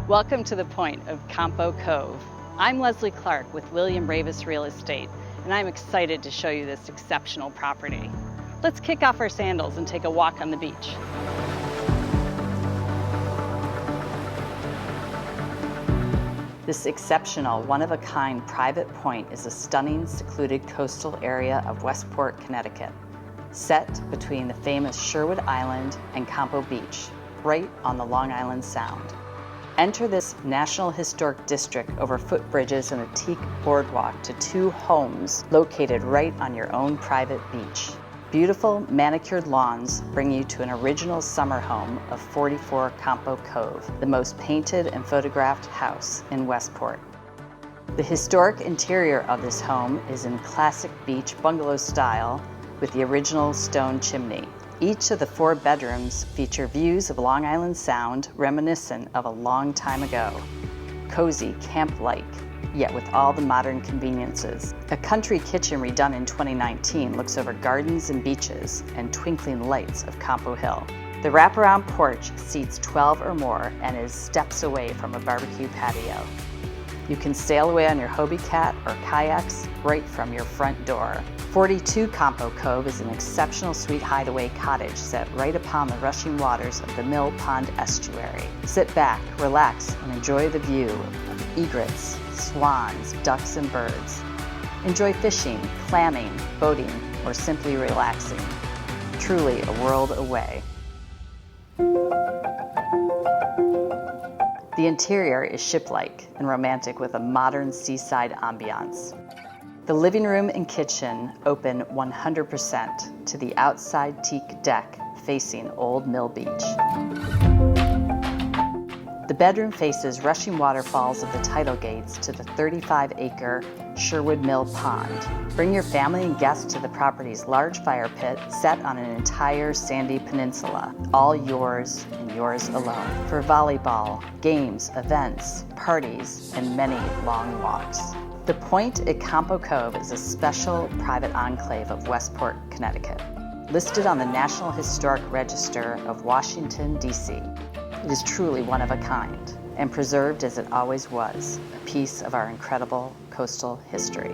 Welcome to the point of Campo Cove. I'm Leslie Clark with William Ravis Real Estate, and I'm excited to show you this exceptional property. Let's kick off our sandals and take a walk on the beach. This exceptional, one-of-a-kind private point is a stunning, secluded coastal area of Westport, Connecticut, set between the famous Sherwood Island and Campo Beach, right on the Long Island Sound. Enter this National Historic District over footbridges and a teak boardwalk to two homes located right on your own private beach. Beautiful manicured lawns bring you to an original summer home of 44 Campo Cove, the most painted and photographed house in Westport. The historic interior of this home is in classic beach bungalow style with the original stone chimney. Each of the 4 bedrooms feature views of Long Island Sound reminiscent of a long time ago. Cozy, camp-like, yet with all the modern conveniences. A country kitchen redone in 2019 looks over gardens and beaches and twinkling lights of Campo Hill. The wraparound porch seats 12 or more and is steps away from a barbecue patio. You can sail away on your Hobie Cat or kayaks right from your front door. 42 Campo Cove is an exceptional sweet hideaway cottage set right upon the rushing waters of the Mill Pond estuary. Sit back, relax, and enjoy the view of egrets, swans, ducks, and birds. Enjoy fishing, clamming, boating, or simply relaxing. Truly a world away. The interior is ship-like and romantic with a modern seaside ambiance. The living room and kitchen open 100% to the outside teak deck facing Old Mill Beach. The bedroom faces rushing waterfalls of the tidal gates to the 35-acre Sherwood Mill Pond. Bring your family and guests to the property's large fire pit set on an entire sandy peninsula, all yours and yours alone, for volleyball, games, events, parties, and many long walks. The Point at Campo Cove is a special private enclave of Westport, Connecticut, listed on the National Historic Register of Washington, D.C. It is truly one of a kind and preserved as it always was, a piece of our incredible coastal history.